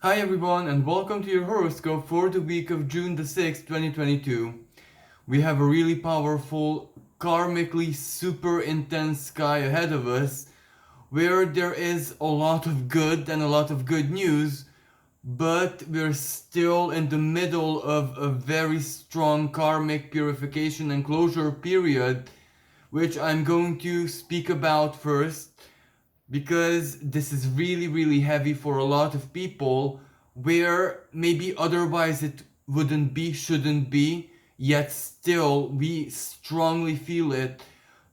Hi everyone and welcome to your horoscope for the week of June the 6th, 2022. We have a really powerful, karmically super intense sky ahead of us where there is a lot of good and a lot of good news, but we're still in the middle of a very strong karmic purification and closure period, which I'm going to speak about first because this is really heavy for a lot of people where maybe otherwise it wouldn't be, shouldn't be, yet still we strongly feel it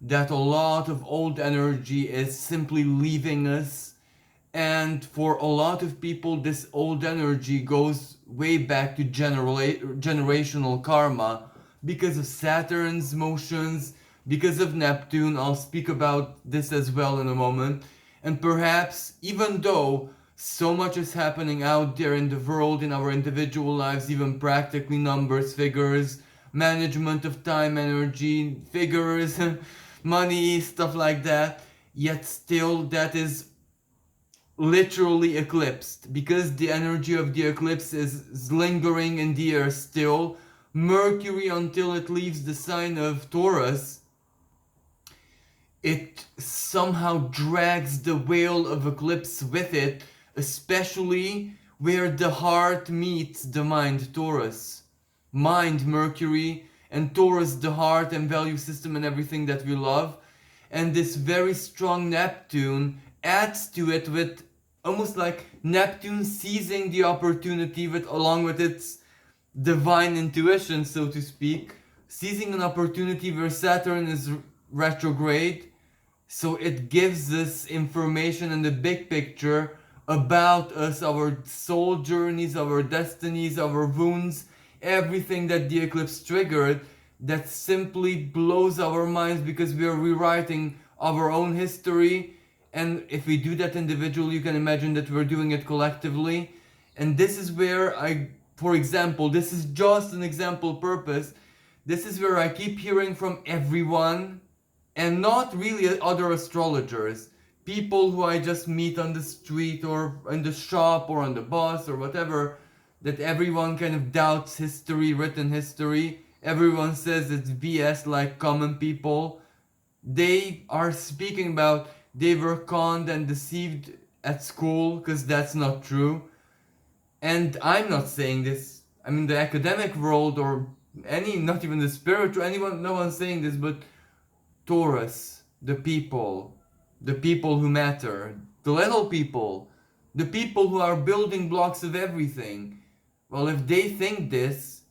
that a lot of old energy is simply leaving us. And for a lot of people this old energy goes way back to generational karma because of Saturn's motions, because of Neptune. I'll speak about this as well in a moment. And perhaps, even though so much is happening out there in the world, in our individual lives, even practically numbers, figures, management of time, energy, figures, money, stuff like that, yet still that is literally eclipsed because the energy of the eclipse is lingering in the air still. Mercury, until it leaves the sign of Taurus, it somehow drags the veil of eclipse with it, especially where the heart meets the mind, Taurus. Mind, Mercury, and Taurus, the heart and value system and everything that we love. And this very strong Neptune adds to it with almost like Neptune seizing the opportunity with along with its divine intuition, so to speak, seizing an opportunity where Saturn is retrograde. So it gives us information in the big picture about us, our soul journeys, our destinies, our wounds, everything that the eclipse triggered, that simply blows our minds because we are rewriting our own history. And if we do that individually, you can imagine that we're doing it collectively. And this is where for example, this is just an example purpose. This is where I keep hearing from everyone, and not really other astrologers, people who I just meet on the street or in the shop or on the bus or whatever, that everyone kind of doubts history, written history. Everyone says it's BS, like common people. They are speaking about they were conned and deceived at school, because that's not true. And I'm not saying this. I mean, the academic world or any, not even the spiritual, anyone, no one's saying this, but Taurus, the people who matter, the little people, the people who are building blocks of everything. Well, if they think this,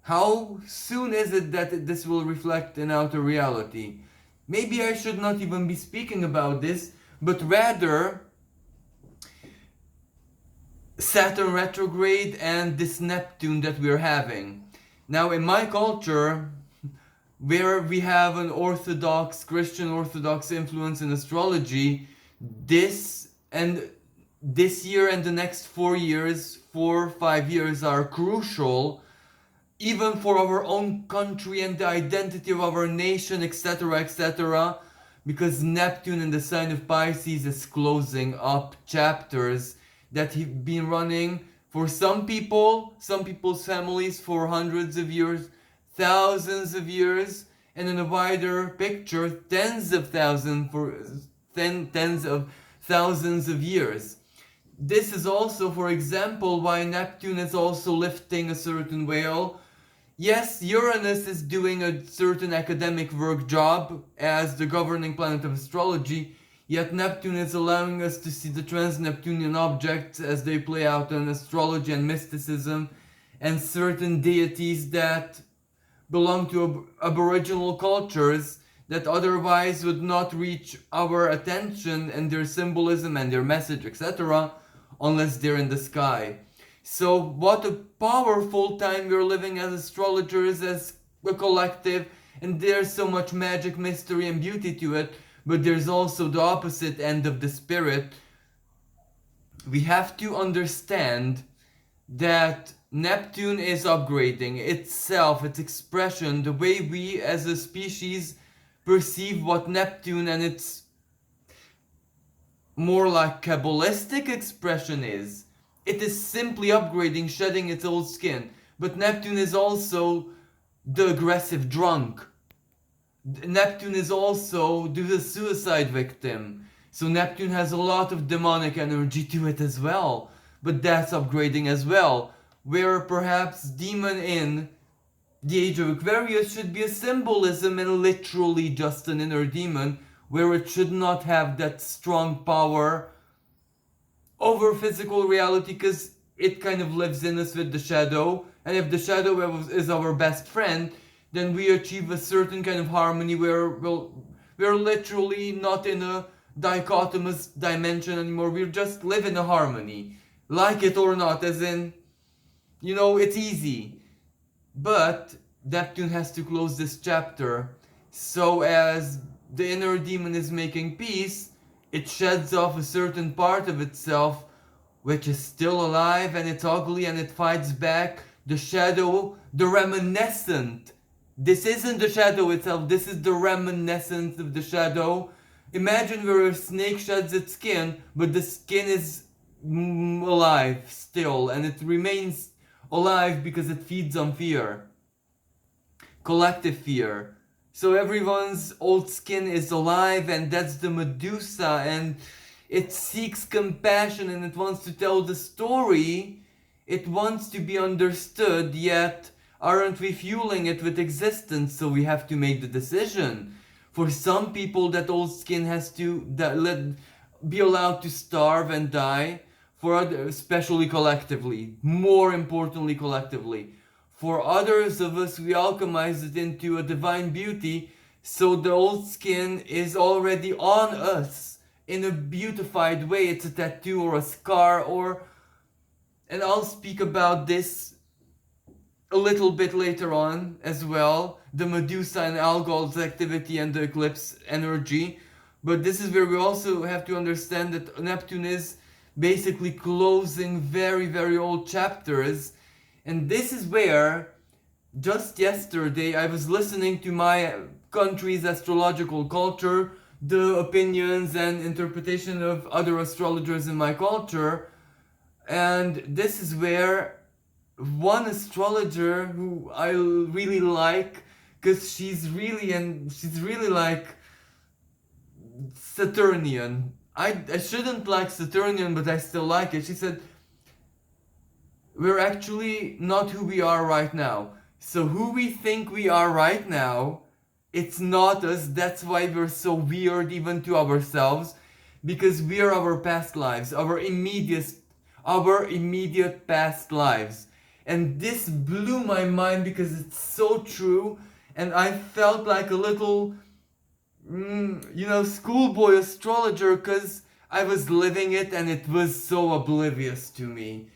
how soon is it that this will reflect in outer reality? Maybe I should not even be speaking about this, but rather Saturn retrograde and this Neptune that we're having. Now, in my culture, where we have an Orthodox, Christian Orthodox influence in astrology, this year and the next 4 years, 5 years are crucial, even for our own country and the identity of our nation, etc., etc., because Neptune in the sign of Pisces is closing up chapters that have been running for some people, some people's families for hundreds of years, thousands of years, and in a wider picture, tens of thousands of years. This is also, for example, why Neptune is also lifting a certain veil. Yes, Uranus is doing a certain academic work job as the governing planet of astrology, yet Neptune is allowing us to see the trans-Neptunian objects as they play out in astrology and mysticism, and certain deities that belong to aboriginal cultures that otherwise would not reach our attention and their symbolism and their message, etc., unless they're in the sky. So, what a powerful time we're living as astrologers, as a collective, and there's so much magic, mystery, and beauty to it, but there's also the opposite end of the spirit. We have to understand that Neptune is upgrading itself, its expression, the way we as a species perceive what Neptune and its more like Kabbalistic expression is. It is simply upgrading, shedding its old skin. But Neptune is also the aggressive drunk. Neptune is also the suicide victim. So Neptune has a lot of demonic energy to it as well. But that's upgrading as well. Where perhaps demon in the age of Aquarius should be a symbolism and literally just an inner demon, where it should not have that strong power over physical reality, because it kind of lives in us with the shadow. And if the shadow is our best friend, then we achieve a certain kind of harmony where we're literally not in a dichotomous dimension anymore. We just live in a harmony, like it or not, as in, it's easy. But Neptune has to close this chapter. So as the inner demon is making peace, it sheds off a certain part of itself which is still alive, and it's ugly, and it fights back. The shadow, the reminiscent. This isn't the shadow itself, this is the reminiscence of the shadow. Imagine where a snake sheds its skin, but the skin is alive still, and it remains alive because it feeds on fear. Collective fear. So everyone's old skin is alive, and that's the Medusa, and it seeks compassion, and it wants to tell the story. It wants to be understood, yet aren't we fueling it with existence? So we have to make the decision. For some people, that old skin has to be allowed to starve and die. For others, especially collectively, more importantly collectively. For others of us, we alchemize it into a divine beauty, so the old skin is already on us in a beautified way. It's a tattoo or a scar, and I'll speak about this a little bit later on as well, the Medusa and Algol's activity and the eclipse energy. But this is where we also have to understand that Neptune is basically closing very, very old chapters. And this is where, just yesterday, I was listening to my country's astrological culture, the opinions and interpretation of other astrologers in my culture. And this is where one astrologer who I really like, because she's really like Saturnian. I shouldn't like Saturnian, but I still like it. She said, we're actually not who we are right now. So who we think we are right now, it's not us. That's why we're so weird even to ourselves, because we are our past lives, our immediate past lives. And this blew my mind because it's so true, and I felt like a little schoolboy astrologer, because I was living it and it was so oblivious to me.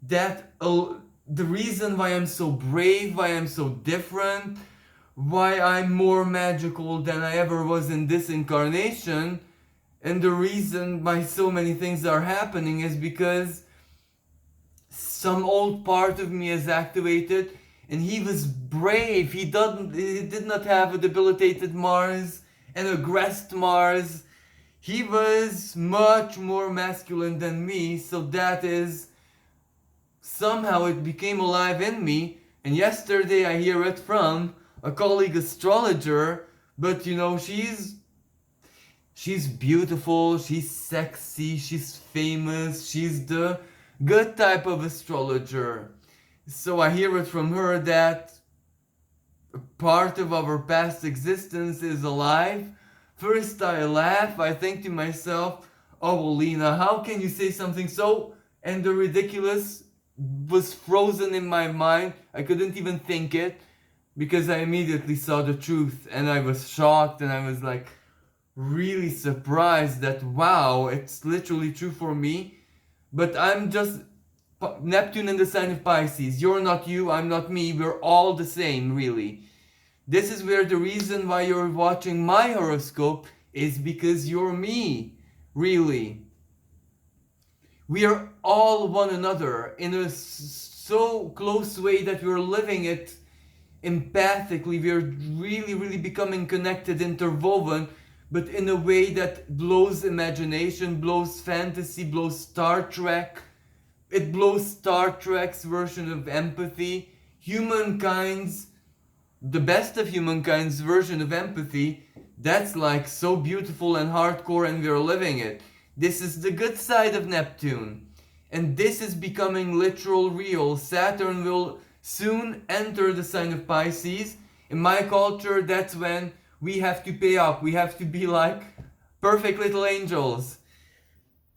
That the reason why I'm so brave, why I'm so different, why I'm more magical than I ever was in this incarnation, and the reason why so many things are happening is because some old part of me is activated, and he was brave. He did not have a debilitated Mars, an aggressed Mars. He was much more masculine than me, so that is, somehow it became alive in me. And yesterday I hear it from a colleague astrologer, but she's beautiful, she's sexy, she's famous, she's the good type of astrologer. So I hear it from her that part of our past existence is alive. First I laugh, I think to myself, oh Lena, how can you say something so, and the ridiculous was frozen in my mind. I couldn't even think it, because I immediately saw the truth, and I was shocked, and I was like really surprised that wow, it's literally true for me. But I'm just Neptune in the sign of Pisces. You're not you, I'm not me, we're all the same, really. This is where the reason why you're watching my horoscope is because you're me, really. We are all one another in a so close way that we're living it empathically. We're really, really becoming connected, interwoven, but in a way that blows imagination, blows fantasy, blows Star Trek, It blows Star Trek's version of empathy, humankind's, the best of humankind's version of empathy. That's like so beautiful and hardcore, and we're living it. This is the good side of Neptune. And this is becoming literal real. Saturn will soon enter the sign of Pisces. In my culture, that's when we have to pay up. We have to be like perfect little angels.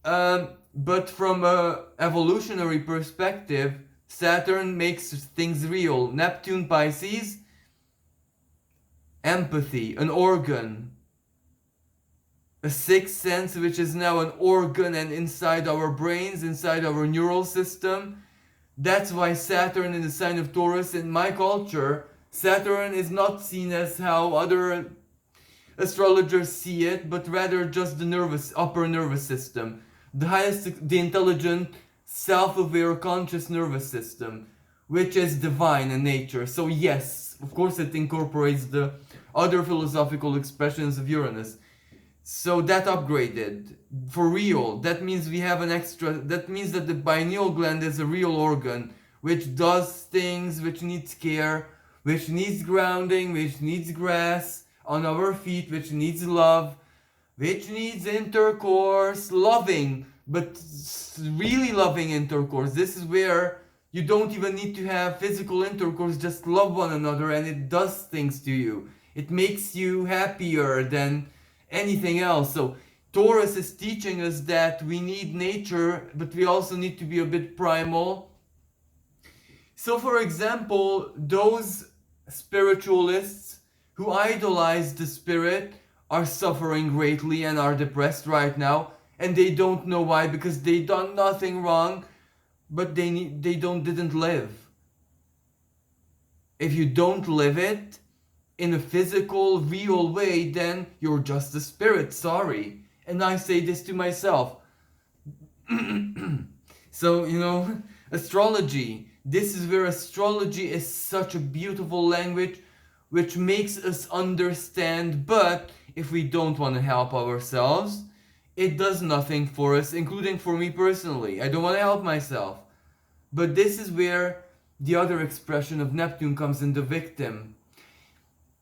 But from a evolutionary perspective, Saturn makes things real. Neptune, Pisces, empathy, an organ, a sixth sense, which is now an organ and inside our brains, inside our neural system. That's why Saturn in the sign of Taurus, in my culture, Saturn is not seen as how other astrologers see it, but rather just the upper nervous system, the intelligent, self-aware, conscious nervous system, which is divine in nature. So yes, of course it incorporates the other philosophical expressions of Uranus. So that upgraded for real. That means we have an extra. That means that the pineal gland is a real organ which does things, which needs care, which needs grounding, which needs grass on our feet, which needs love, which needs intercourse, loving, but really loving intercourse. This is where you don't even need to have physical intercourse, just love one another, and it does things to you. It makes you happier than anything else. So Taurus is teaching us that we need nature, but we also need to be a bit primal. So for example, those spiritualists who idolize the spirit are suffering greatly and are depressed right now, and they don't know why, because they done nothing wrong, but they didn't live. If you don't live it in a physical, real way, then you're just a spirit, sorry. And I say this to myself. So, astrology. This is where astrology is such a beautiful language which makes us understand, but if we don't want to help ourselves, it does nothing for us, including for me personally. I don't want to help myself. But this is where the other expression of Neptune comes in, the victim.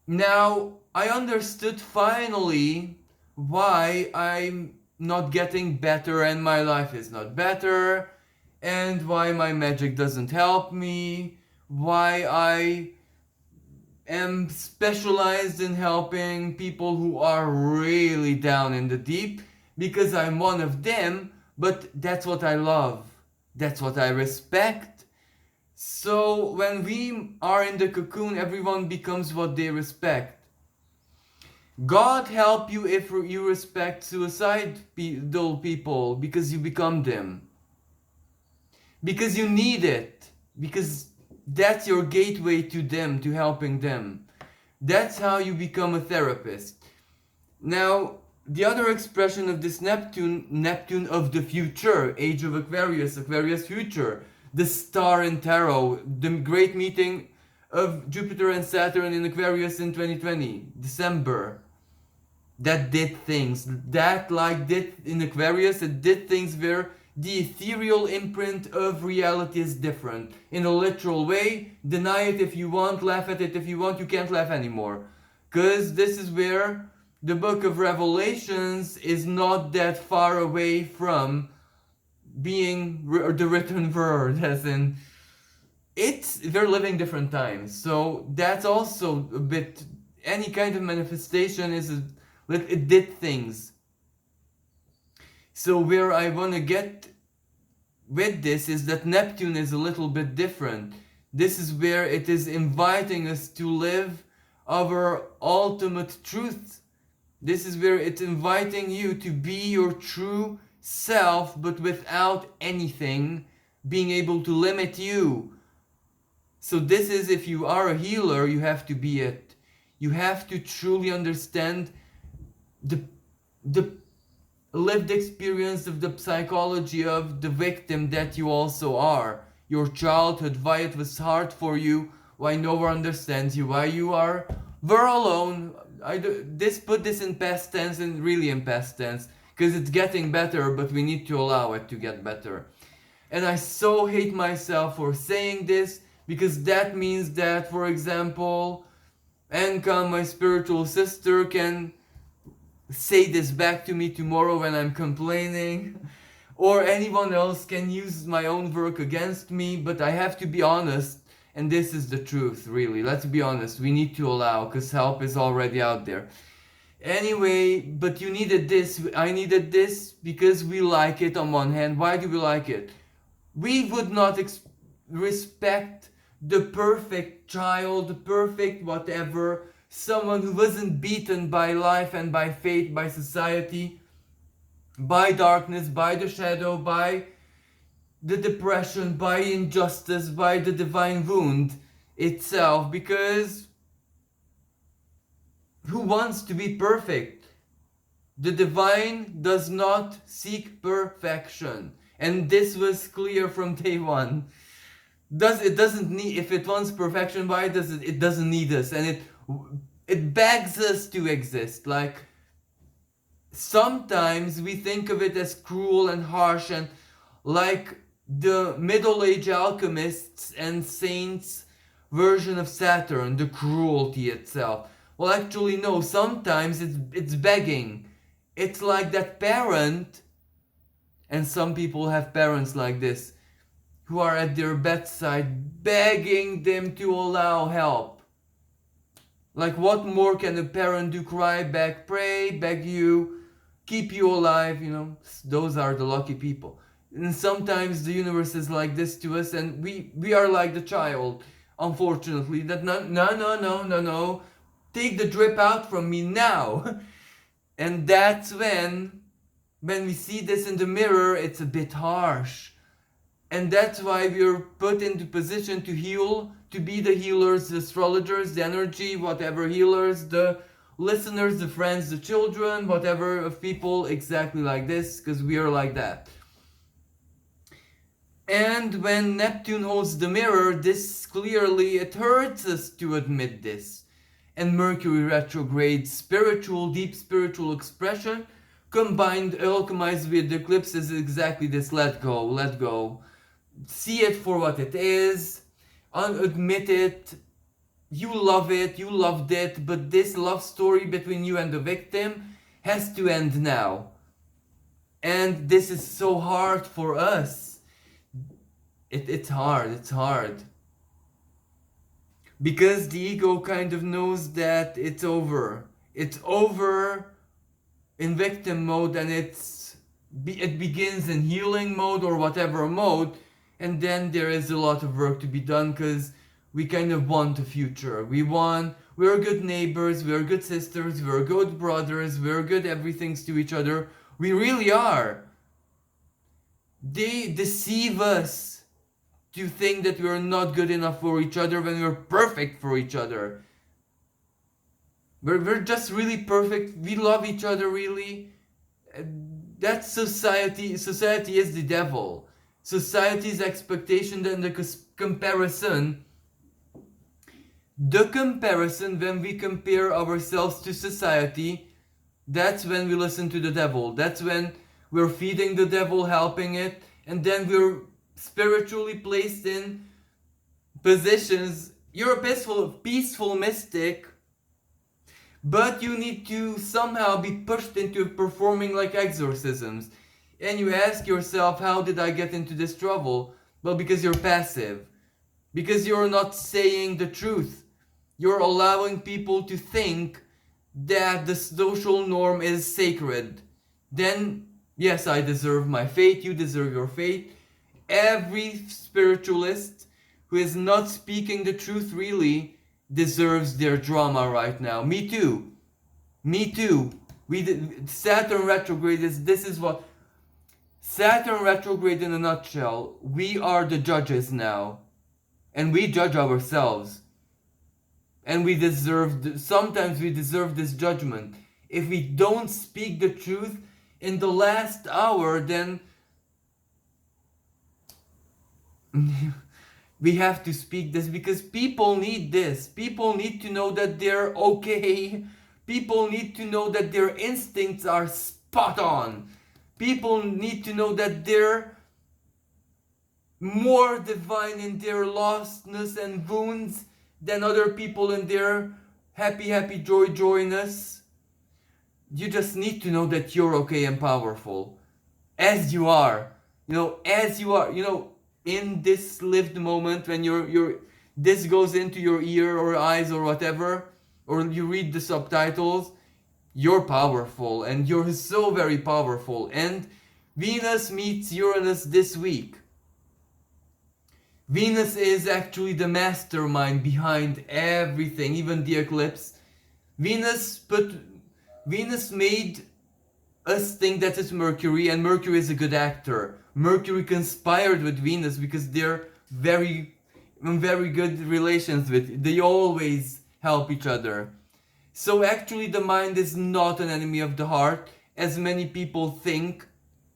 Now, I understood finally why I'm not getting better and my life is not better, and why my magic doesn't help me, why I am specialized in helping people who are really down in the deep, because I'm one of them, but that's what I love, that's what I respect. So when we are in the cocoon, everyone becomes what they respect. God help you if you respect suicidal people, because you become them. Because you need it. Because that's your gateway to them, to helping them. That's how you become a therapist. Now, the other expression of this Neptune of the future, age of Aquarius, Aquarius future, the star in tarot, the great meeting of Jupiter and Saturn in Aquarius in 2020, December. That did things. That did in Aquarius, it did things where the ethereal imprint of reality is different. In a literal way, deny it if you want, laugh at it if you want, you can't laugh anymore. Because this is where the book of Revelations is not that far away from being the written word, as in they're living different times. So that's also a bit, any kind of manifestation it did things. So where I want to get with this is that Neptune is a little bit different. This is where it is inviting us to live our ultimate truth. This is where it's inviting you to be your true self, but without anything being able to limit you. So this is, if you are a healer, you have to be it. You have to truly understand the lived experience of the psychology of the victim that you also are. Your childhood, why it was hard for you, why no one understands you, why you were alone. Put this in past tense, and really in past tense, because it's getting better, but we need to allow it to get better. And I so hate myself for saying this, because that means that, for example, Anka, my spiritual sister, can say this back to me tomorrow when I'm complaining, or anyone else can use my own work against me, but I have to be honest, and this is the truth, really. Let's be honest, we need to allow, because help is already out there. Anyway, but you needed this, I needed this, because we like it on one hand. Why do we like it? We would not respect the perfect child, the perfect whatever, someone who wasn't beaten by life and by fate, by society, by darkness, by the shadow, by the depression, by injustice, by the divine wound itself, because who wants to be perfect? The divine does not seek perfection, and this was clear from day one. It doesn't need, if it wants perfection, why does it? It doesn't need us, and it begs us to exist. Like, sometimes we think of it as cruel and harsh, and like the Middle Age alchemists and saints version of Saturn, the cruelty itself. Well, actually, no. Sometimes it's begging. It's like that parent, and some people have parents like this, who are at their bedside begging them to allow help. Like, what more can a parent do? Cry, beg, pray, beg you, keep you alive, you know? Those are the lucky people. And sometimes the universe is like this to us, and we are like the child, unfortunately, that no, take the drip out from me now. And that's when we see this in the mirror, it's a bit harsh. And that's why we're put into position to heal, to be the healers, the astrologers, the energy, whatever healers, the listeners, the friends, the children, whatever of people exactly like this, because we are like that. And when Neptune holds the mirror, this clearly, it hurts us to admit this. And Mercury retrograde, spiritual, deep spiritual expression, combined, alchemized with the eclipse, is exactly this: let go. See it for what it is, admit it, you love it, you loved it, but this love story between you and the victim has to end now. And this is so hard for us. It's hard. Because the ego kind of knows that it's over. It's over in victim mode, and it begins in healing mode or whatever mode, and then there is a lot of work to be done, because we kind of want a future. We're good neighbors, we're good sisters, we're good brothers, we're good everythings to each other. We really are. They deceive us to think that we're not good enough for each other when we're perfect for each other. We're just really perfect. We love each other, really. That's society. Society is the devil. Society's expectation, then the comparison. The comparison, when we compare ourselves to society, that's when we listen to the devil. That's when we're feeding the devil, helping it, and then we're spiritually placed in positions. You're a peaceful mystic, but you need to somehow be pushed into performing like exorcisms. And you ask yourself, how did I get into this trouble? Well, because you're passive. Because you're not saying the truth. You're allowing people to think that the social norm is sacred. Then, yes, I deserve my fate, you deserve your fate. Every spiritualist who is not speaking the truth really deserves their drama right now. Me too. Saturn retrograde this is what Saturn retrograde in a nutshell. We are the judges now, and we judge ourselves, and sometimes we deserve this judgment. If we don't speak the truth in the last hour, then we have to speak this, because people need this. People need to know that they're okay. People need to know that their instincts are spot on. People need to know that more divine in their lostness and wounds than other people in their happy, happy, joy, joyness. You just need to know that you're okay and powerful. As you are. As you are. In this lived moment when this goes into your ear or eyes or whatever, or you read the subtitles, you're powerful and you're so very powerful. And Venus meets Uranus this week. Venus is actually the mastermind behind everything, even the eclipse. Venus made us think that it's Mercury, and Mercury is a good actor. Mercury conspired with Venus because they're in very good relations with. They always help each other. So actually the mind is not an enemy of the heart, as many people think.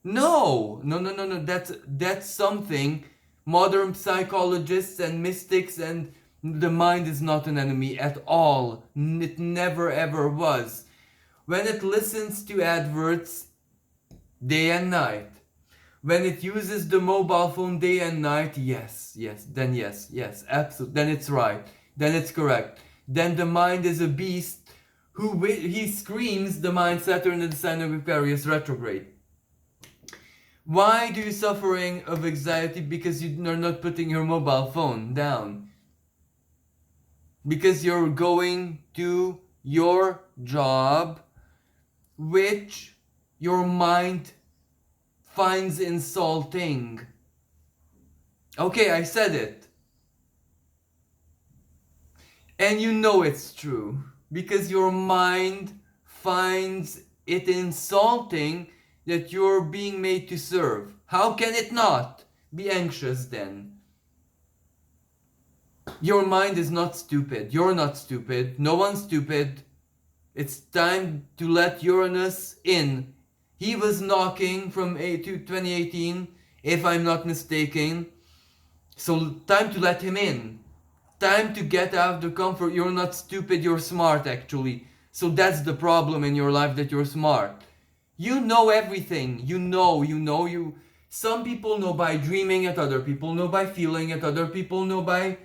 No. That's something modern psychologists and mystics, and the mind is not an enemy at all. It never ever was. When it listens to adverts day and night, when it uses the mobile phone day and night, yes, absolutely, then it's right, then it's correct. Then the mind is a beast he screams the mind Saturn in the sign of Aquarius retrograde. Why do you suffering of anxiety? Because you are not putting your mobile phone down. Because you're going to your job, which your mind finds insulting. Okay, I said it. And you know it's true. Because your mind finds it insulting that you're being made to serve. How can it not be anxious then? Your mind is not stupid. You're not stupid. No one's stupid. It's time to let Uranus in. He was knocking from 2018, if I'm not mistaken. So time to let him in. Time to get out of the comfort. You're not stupid, you're smart actually. So that's the problem in your life, that you're smart. You know everything. You. Some people know by dreaming it, other people know by feeling it, other people know by...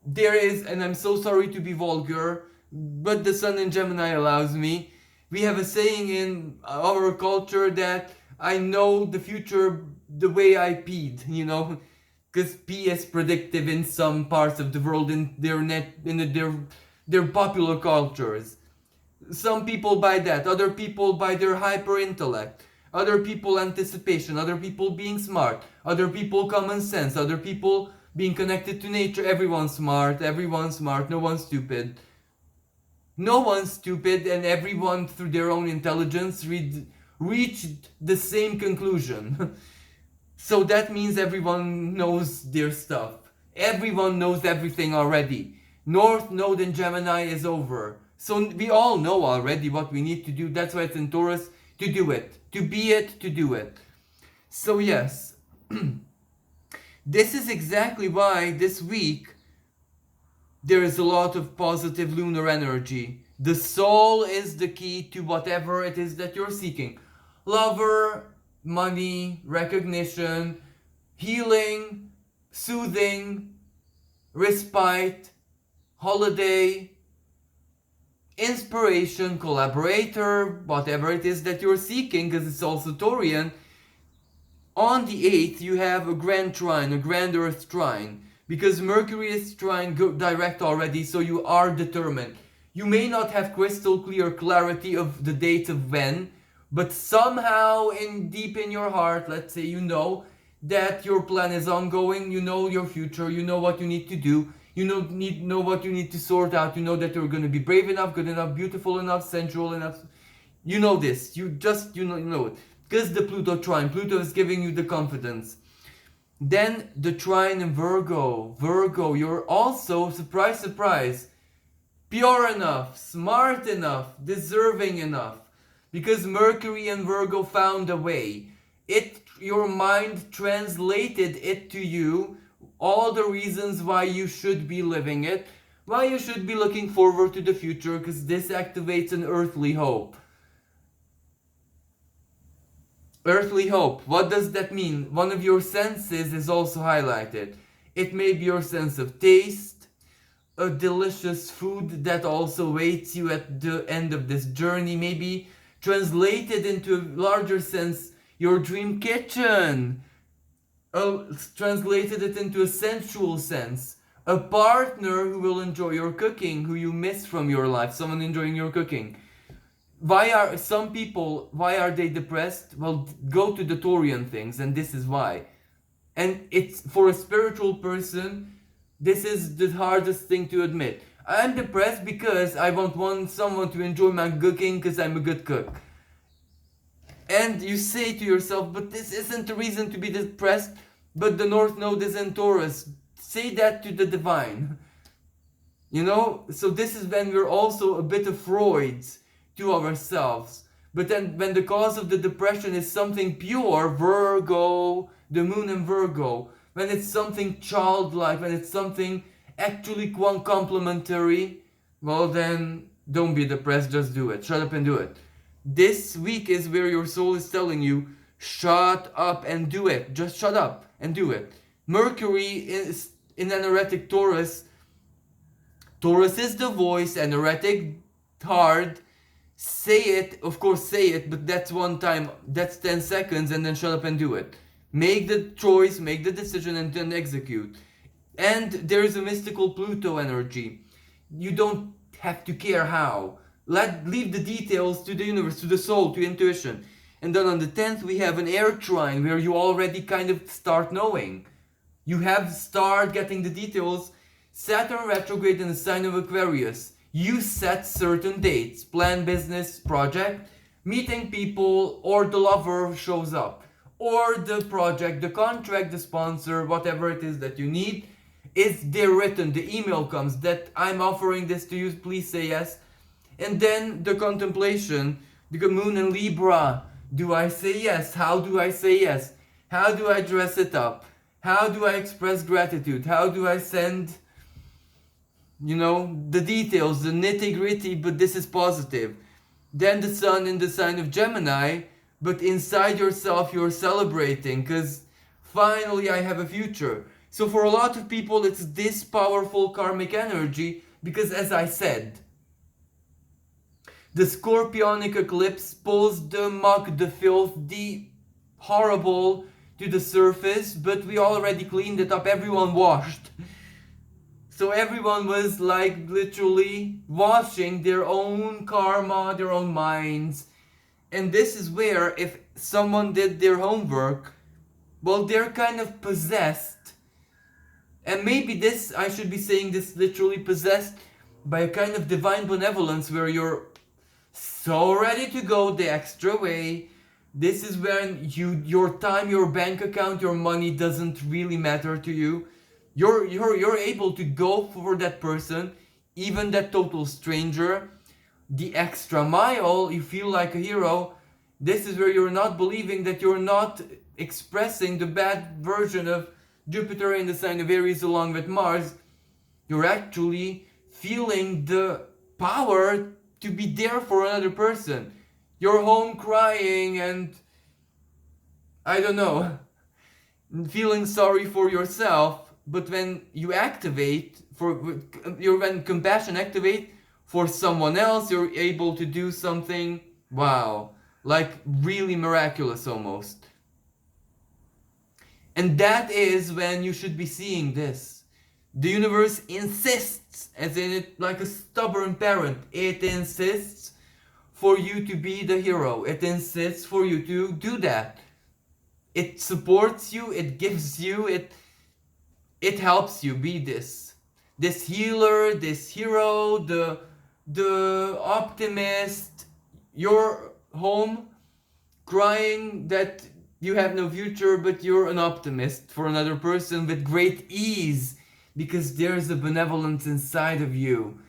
There is, and I'm so sorry to be vulgar, but the sun in Gemini allows me. We have a saying in our culture that I know the future the way I peed, because pee is predictive in some parts of the world in their popular cultures. Some people buy that, other people buy their hyper intellect, other people anticipation, other people being smart, other people common sense, other people being connected to nature. Everyone's smart, no one's stupid. No one's stupid, and everyone through their own intelligence reached the same conclusion. So that means everyone knows their stuff. Everyone knows everything already. North Node in Gemini is over. So we all know already what we need to do. That's why it's in Taurus, to do it. To be it, to do it. So yes. This is exactly why this week there is a lot of positive lunar energy. The soul is the key to whatever it is that you're seeking. Lover, money, recognition, healing, soothing, respite, holiday, inspiration, collaborator, whatever it is that you're seeking, because it's also Taurian. On the 8th, you have a grand trine, a grand earth trine, because Mercury is trine direct already, so you are determined. You may not have crystal clear clarity of the date of when, but somehow deep in your heart, let's say, you know that your plan is ongoing, you know your future, you know what you need to do, you know what you need to sort out, you know that you're going to be brave enough, good enough, beautiful enough, sensual enough. You know this, you know it. Because the Pluto trine, Pluto is giving you the confidence. Then the trine in Virgo, you're also, surprise, surprise, pure enough, smart enough, deserving enough. Because Mercury and Virgo found a way. Your mind translated it to you, all the reasons why you should be living it, why you should be looking forward to the future, because this activates an earthly hope. Earthly hope. What does that mean? One of your senses is also highlighted. It may be your sense of taste, a delicious food that also waits you at the end of this journey. Maybe translated into a larger sense, your dream kitchen. Translated it into a sensual sense. A partner who will enjoy your cooking, who you miss from your life, someone enjoying your cooking. Why are they depressed? Well, go to the Taurian things, and this is why. And it's for a spiritual person, this is the hardest thing to admit. I'm depressed because I want someone to enjoy my cooking because I'm a good cook. And you say to yourself, but this isn't a reason to be depressed, but the North Node is in Taurus. Say that to the divine. You know? So this is when we're also a bit of Freud's to ourselves. But then when the cause of the depression is something pure, Virgo, the moon in Virgo, when it's something childlike, when it's something actually complementary, well then don't be depressed, just do it. Shut up and do it. This week is where your soul is telling you, shut up and do it. Just shut up and do it. Mercury is in an erratic Taurus. Taurus is the voice, an erratic heart. Say it, of course say it, but that's one time, that's 10 seconds, and then shut up and do it. Make the choice, make the decision, and then execute. And there is a mystical Pluto energy. You don't have to care how. Leave the details to the universe, to the soul, to intuition. And then on the 10th we have an air trine where you already kind of start knowing. You have start getting the details. Saturn retrograde in the sign of Aquarius. You set certain dates, plan business project, meeting people, or the lover shows up, or the project, the contract, the sponsor, whatever it is that you need, is there written, the email comes that I'm offering this to you, please say yes. And then the contemplation, the moon in Libra, do I say yes? How do I say yes? How do I dress it up? How do I express gratitude? How do I send, the details, the nitty gritty, but this is positive. Then the sun in the sign of Gemini, but inside yourself you're celebrating because finally I have a future. So for a lot of people it's this powerful karmic energy because, as I said, the scorpionic eclipse pulls the muck, the filth, the horrible to the surface, but we already cleaned it up, everyone washed. So everyone was like literally washing their own karma, their own minds. And this is where if someone did their homework, well, they're kind of possessed. And maybe this, I should be saying this literally, possessed by a kind of divine benevolence where you're so ready to go the extra way. This is when your time, your bank account, your money doesn't really matter to you. You're able to go for that person, even that total stranger, the extra mile. You feel like a hero. This is where you're not believing that you're not expressing the bad version of Jupiter in the sign of Aries along with Mars. You're actually feeling the power to be there for another person. You're home crying and I don't know, feeling sorry for yourself. But when you activate when compassion activate for someone else, you're able to do something, wow, like really miraculous almost. And that is when you should be seeing this. The universe insists, as in it, like a stubborn parent, it insists for you to be the hero. It insists for you to do that. It supports you, it gives you, it helps you be this healer, this hero, the optimist. You're home crying that you have no future, but you're an optimist for another person with great ease because there's a benevolence inside of you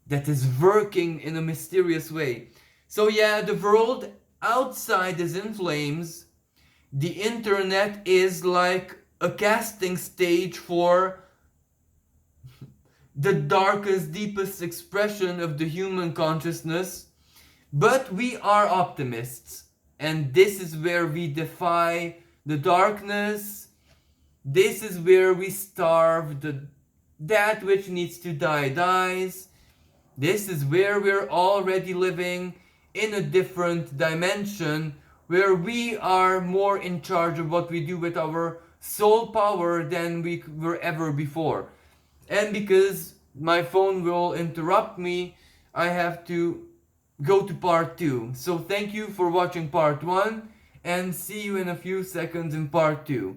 that is working in a mysterious way. So yeah, the world outside is in flames. The internet is like a casting stage for the darkest, deepest expression of the human consciousness. But we are optimists. And this is where we defy the darkness. This is where we starve that which needs to die dies. This is where we're already living in a different dimension where we are more in charge of what we do with our soul power than we were ever before. And because my phone will interrupt me, I have to go to part 2. So thank you for watching part 1 and see you in a few seconds in part 2.